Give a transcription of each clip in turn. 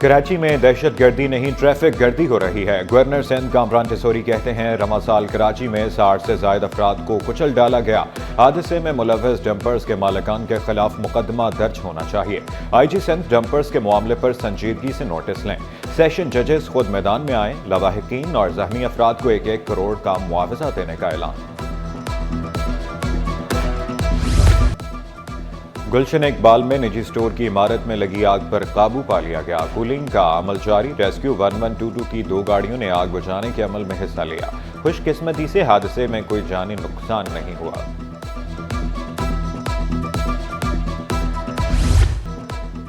کراچی میں دہشت گردی نہیں ٹریفک گردی ہو رہی ہے۔ گورنر سندھ کامران ٹیسوری کہتے ہیں رواں سال کراچی میں 60 سے زائد افراد کو کچل ڈالا گیا۔ حادثے میں ملوث ڈمپرز کے مالکان کے خلاف مقدمہ درج ہونا چاہیے۔ آئی جی سندھ ڈمپرز کے معاملے پر سنجیدگی سے نوٹس لیں۔ سیشن ججز خود میدان میں آئیں۔ لواحقین اور زخمی افراد کو 1-1 کروڑ کا معاوضہ دینے کا اعلان۔ گلشن اقبال میں نجی سٹور کی عمارت میں لگی آگ پر قابو پا لیا گیا۔ کولنگ کا عمل جاری۔ ریسکیو 1122 کی 2 گاڑیوں نے آگ بجھانے کے عمل میں حصہ لیا۔ خوش قسمتی سے حادثے میں کوئی جانی نقصان نہیں ہوا۔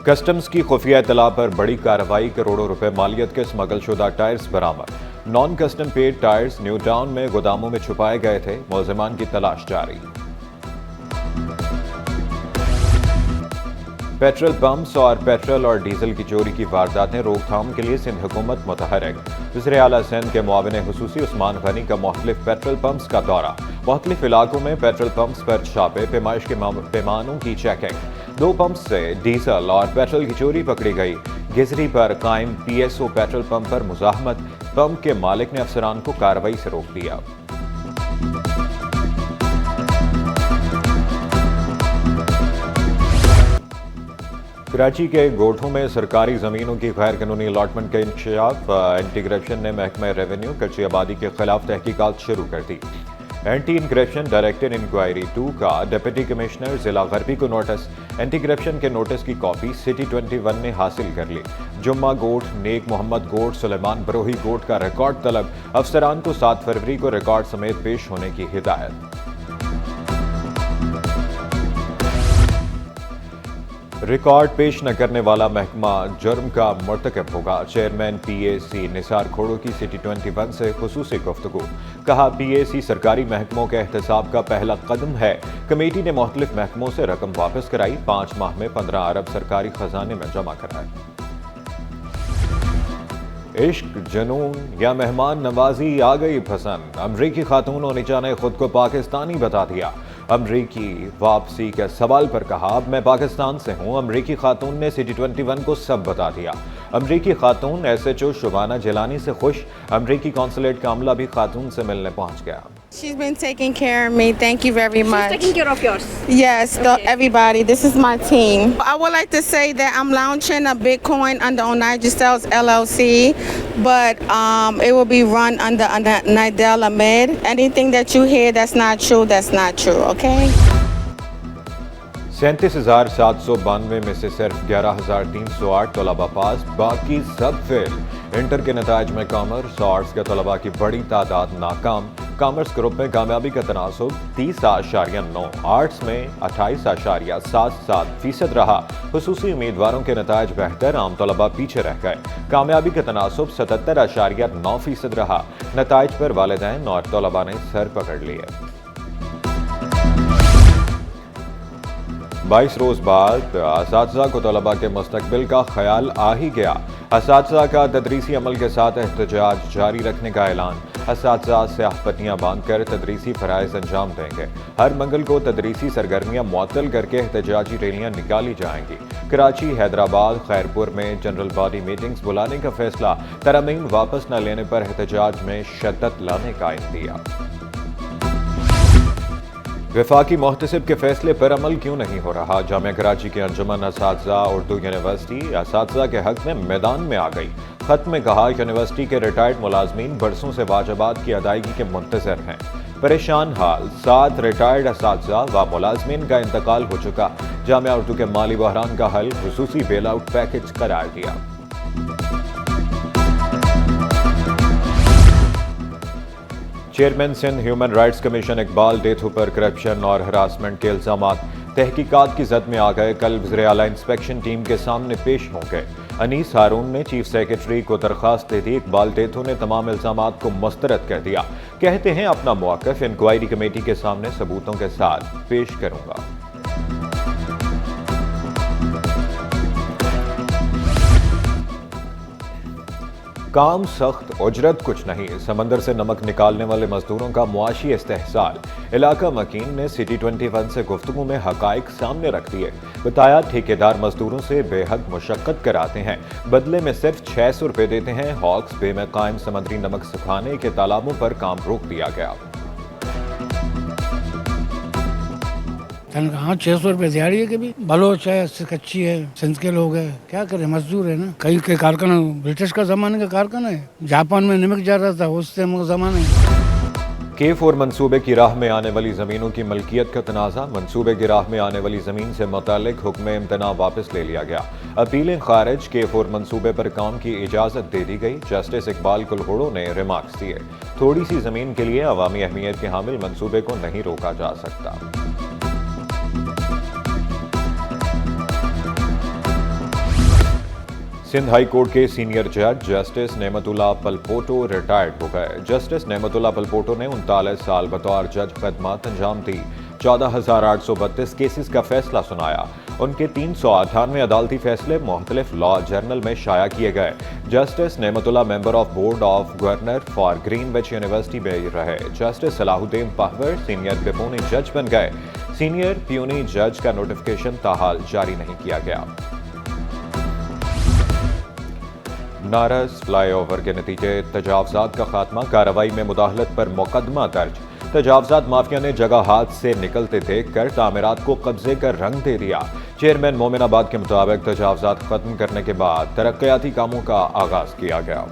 کسٹمز کی خفیہ اطلاع پر بڑی کارروائی۔ کروڑوں روپے مالیت کے سمگل شدہ ٹائرز برآمد۔ Non custom paid tyres New Town میں گوداموں میں چھپائے گئے تھے۔ ملزمان کی تلاش جاری۔ پیٹرول پمپس اور پیٹرول اور ڈیزل کی چوری کی وارداتیں روک تھام کے لیے سندھ حکومت متحرک۔ وزیر اعلیٰ سندھ کے معاون خصوصی عثمان غنی کا مختلف پیٹرول پمپس کا دورہ۔ مختلف علاقوں میں پیٹرول پمپس پر چھاپے۔ پیمائش کے پیمانوں کی چیکنگ۔ 2 پمپس سے ڈیزل اور پیٹرول کی چوری پکڑی گئی۔ گزری پر قائم P S O petrol pump پر مزاحمت۔ پمپ کے مالک نے افسران کو کارروائی سے روک دیا۔ کراچی کے گوٹھوں میں سرکاری زمینوں کی غیر قانونی الاٹمنٹ کا انکشاف۔ اینٹی کرپشن نے محکمہ ریونیو کچی آبادی کے خلاف تحقیقات شروع کر دی۔ اینٹی کرپشن ڈائریکٹر انکوائری 2 کا ڈپٹی کمشنر ضلع غربی کو نوٹس۔ اینٹی کرپشن کے نوٹس کی کاپی سٹی 21 نے حاصل کر لی۔ جمعہ گوٹھ، نیک محمد گوٹھ، سلیمان بروہی گوٹھ کا ریکارڈ طلب۔ افسران کو 7 فروری کو ریکارڈ سمیت پیش ہونے کی ہدایت۔ ریکارڈ پیش نہ کرنے والا محکمہ جرم کا مرتکب ہوگا۔ چیئرمین پی اے سی نثار کھوڑو کی سٹی 21 سے خصوصی گفتگو۔ کہا پی اے سی سرکاری محکموں کے احتساب کا پہلا قدم ہے۔ کمیٹی نے مختلف محکموں سے رقم واپس کرائی۔ 5 ماہ میں 15 ارب سرکاری خزانے میں جمع کرائے۔ عشق، جنون یا مہمان نوازی آ گئی پسند۔ امریکی خاتون اونچا نے خود کو پاکستانی بتا دیا۔ امریکی واپسی کے سوال پر کہا اب میں پاکستان سے ہوں۔ امریکی خاتون نے سٹی 21 کو سب بتا دیا۔ امریکی خاتون S H O Shabana Jilani سے خوش۔ امریکی قونصلیٹ کا عملہ بھی خاتون سے ملنے پہنچ گیا۔ She's been taking care of me. Thank you very much. She's taking care of yours. Yes, everybody. This is my team. I would like to say that I'm launching a Bitcoin under Onaja Styles LLC, but it will be run under Nidel Ahmed. Anything that you hear that's not true, that's not true, okay? 37,792 میں سے صرف 11,308 طلبہ پاس، باقی سب فیل۔ Inter کے نتائج میں commerce اور arts کے طلبہ کی بڑی تعداد ناکام۔ کامرس گروپ میں کامیابی کا تناسب 30.9، آرٹس میں 28.77% رہا۔ خصوصی امیدواروں کے نتائج بہتر، عام طلبہ پیچھے رہ گئے۔ کامیابی کا تناسب 77.9% رہا۔ نتائج پر والدین اور طلبہ نے سر پکڑ لیے۔ 22 روز بعد اساتذہ کو طلبہ کے مستقبل کا خیال آ ہی گیا۔ اساتذہ کا تدریسی عمل کے ساتھ احتجاج جاری رکھنے کا اعلان۔ اساتذہ سیاہ پٹیاں باندھ کر تدریسی فرائض انجام دیں گے۔ ہر منگل کو تدریسی سرگرمیاں معطل کر کے احتجاجی ریلیاں نکالی جائیں گی۔ کراچی، حیدرآباد، خیرپور میں جنرل باڈی میٹنگز بلانے کا فیصلہ۔ ترامیم واپس نہ لینے پر احتجاج میں شدت لانے کا عندیہ۔ وفاقی محتسب کے فیصلے پر عمل کیوں نہیں ہو رہا؟ جامعہ کراچی کے انجمن اساتذہ اردو یونیورسٹی اساتذہ کے حق میں میدان میں آ گئی۔ خط میں کہا یونیورسٹی کے ریٹائرڈ ملازمین برسوں سے واجبات کی ادائیگی کے منتظر ہیں۔ پریشان حال 7 ریٹائرڈ اساتذہ و ملازمین کا انتقال ہو چکا۔ جامعہ اردو کے مالی بحران کا حل خصوصی بیل آؤٹ پیکج قرار دیا۔ Chairman Sindh human rights commission Iqbal Detho پر کرپشن اور ہراسمنٹ کے الزامات تحقیقات کی زد میں آ گئے۔ کل وزیر اعلیٰ انسپیکشن ٹیم کے سامنے پیش ہوں گے۔ انیس ہارون نے چیف سیکرٹری کو درخواست دے دی۔ اقبال ڈیتھو نے تمام الزامات کو مسترد کر دیا۔ کہتے ہیں اپنا موقف انکوائری کمیٹی کے سامنے ثبوتوں کے ساتھ پیش کروں گا۔ کام سخت، اجرت کچھ نہیں، سمندر سے نمک نکالنے والے مزدوروں کا معاشی استحصال۔ علاقہ مکین نے سٹی 21 سے گفتگو میں حقائق سامنے رکھ دیے۔ بتایا ٹھیکیدار مزدوروں سے بے حد مشقت کراتے ہیں، بدلے میں صرف 600 روپے دیتے ہیں۔ ہاکس بے میں قائم سمندری نمک سکھانے کے تالابوں پر کام روک دیا گیا۔ تنخواہ 600 روپے دیہڑی ہے، کہ بھی بلوچ ہے، کچی ہے، سندھ کے لوگ ہیں، کیا کریں، مزدور ہے نا۔ کئی کے کارخانہ برٹش کا زمانے کا کارخانہ ہے، جاپان میں نمک جا رہا تھا اس زمانے۔ K4 منصوبے کی راہ میں آنے والی زمینوں کی ملکیت کا تنازع، منصوبے کی راہ میں آنے والی زمین سے متعلق حکم امتناع واپس لے لیا گیا، اپیلیں خارج، K4 منصوبے پر کام کی اجازت دے دی گئی۔ جسٹس اقبال کلہوڑو نے ریمارکس دیے، تھوڑی سی زمین کے لیے عوامی اہمیت کے حامل منصوبے کو نہیں روکا جا سکتا۔ سندھ ہائی کورٹ کے سینئر جج جسٹس نعمت اللہ پلپوٹو ریٹائرڈ ہو گئے۔ جسٹس نعمت اللہ پلپوٹو نے 39 سال بطور جج خدمات انجام دی، 14,832 کیسز کا فیصلہ سنایا۔ ان کے 398 عدالتی فیصلے مختلف لا جرنل میں شائع کیے گئے۔ Justice Naimat Ullah member of board of governor for Greenwich university میں رہے۔ جسٹس صلاح الدین پہور سینئر پیپونی جج بن گئے۔ سینئر پیونی جج کا نوٹیفکیشن تاحال جاری نہیں کیا گیا۔ نارس فلائی اوور کے نتیجے تجاوزات کا خاتمہ، کارروائی میں مداخلت پر مقدمہ درج۔ تجاوزات مافیا نے جگہ ہاتھ سے نکلتے دیکھ کر تعمیرات کو قبضے کا رنگ دے دیا۔ چیئرمین مومن آباد کے مطابق تجاوزات ختم کرنے کے بعد ترقیاتی کاموں کا آغاز کیا گیا۔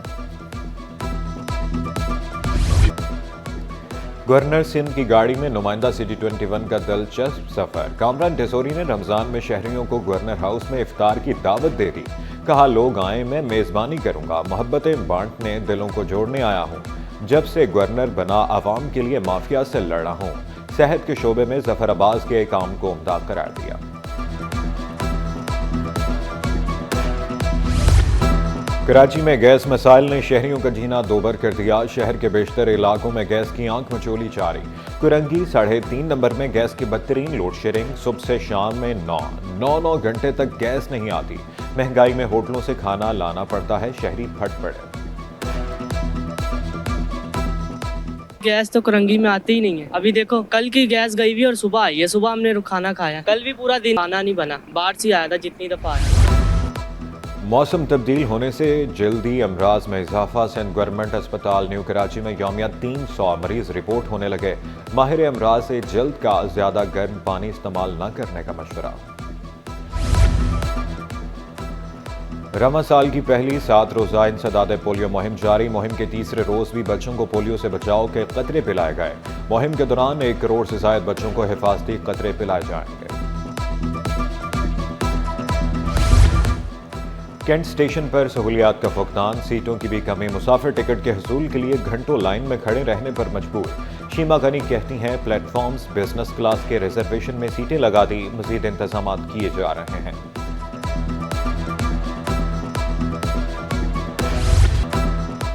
گورنر سندھ کی گاڑی میں نمائندہ سٹی 21 کا دلچسپ سفر، کامران ڈیسوری نے رمضان میں شہریوں کو گورنر ہاؤس میں افطار کی دعوت دے دی۔ کہا لوگ آئیں میں میزبانی کروں گا، محبتیں بانٹنے دلوں کو جوڑنے آیا ہوں۔ جب سے گورنر بنا عوام کے لیے مافیا سے لڑا ہوں۔ صحت کے شعبے میں ظفر عباس کے کام کو عمدہ قرار دیا۔ کراچی میں گیس مسائل نے شہریوں کا جینا دوبر کر دیا، شہر کے بیشتر علاقوں میں گیس کی آنکھ مچولی جاری۔ کرنگی 3.5 نمبر میں گیس کی بدترین لوڈ شیڈنگ، صبح سے شام میں 9 گھنٹے تک گیس نہیں آتی۔ مہنگائی میں ہوٹلوں سے کھانا لانا پڑتا ہے، شہری پھٹ پڑے۔ گیس تو کرنگی میں آتی ہی نہیں ہے۔ ابھی دیکھو کل کی گیس گئی بھی اور صبح آئی ہے، صبح ہم نے کھانا کھایا، کل بھی پورا دن کھانا نہیں بنا، باہر سے آیا تھا جتنی دفعہ آیا۔ موسم تبدیل ہونے سے جلدی امراض میں اضافہ، سندھ گورنمنٹ اسپتال نیو کراچی میں یومیہ 300 مریض رپورٹ ہونے لگے۔ ماہر امراض سے جلد کا زیادہ گرم پانی استعمال نہ کرنے کا مشورہ۔ رمضان سال کی پہلی 7 روزہ انسداد پولیو مہم جاری، مہم کے تیسرے روز بھی بچوں کو پولیو سے بچاؤ کے قطرے پلائے گئے۔ مہم کے دوران 1 کروڑ سے زائد بچوں کو حفاظتی قطرے پلائے جائیں گے۔ کینٹ اسٹیشن پر سہولیات کا فقدان، سیٹوں کی بھی کمی، مسافر ٹکٹ کے حصول کے لیے گھنٹوں لائن میں کھڑے رہنے پر مجبور۔ شیما غنی کہتی ہیں پلیٹ فارمز بزنس کلاس کے ریزرویشن میں سیٹیں لگا دی، مزید انتظامات کیے جا رہے ہیں۔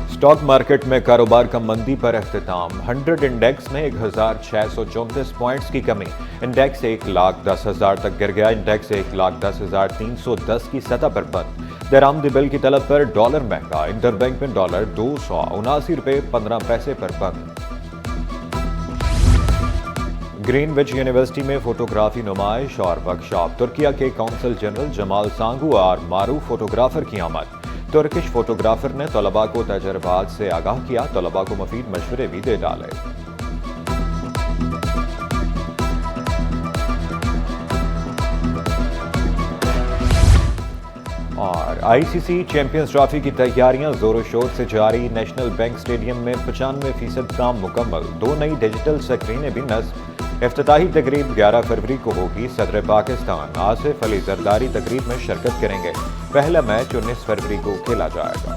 اسٹاک مارکیٹ میں کاروبار کا مندی پر اختتام، 100 انڈیکس میں 1634 پوائنٹس کی کمی، انڈیکس 1,10,000 تک گر گیا، انڈیکس 1,10,310 کی سطح پر بند۔ درآمدی بل کی طلب پر ڈالر مہنگا، انٹر بینک میں ڈالر 279 روپے 15 پیسے پر بند۔ گرین وچ یونیورسٹی میں فوٹوگرافی نمائش اور ورکشاپ، ترکیہ کے کونسل جنرل جمال سانگو اور معروف فوٹوگرافر کی آمد۔ ترکش فوٹوگرافر نے طلباء کو تجربات سے آگاہ کیا، طلباء کو مفید مشورے بھی دے ڈالے۔ اور ICC چیمپئنز ٹرافی کی تیاریاں زور و شور سے جاری، نیشنل بینک اسٹیڈیم میں 95% کام مکمل، 2 نئی ڈیجیٹل سکرینیں بھی نصب۔ افتتاحی تقریب 11 فروری کو ہوگی، صدر پاکستان آصف علی زرداری تقریب میں شرکت کریں گے۔ پہلا میچ 19 فروری کو کھیلا جائے گا۔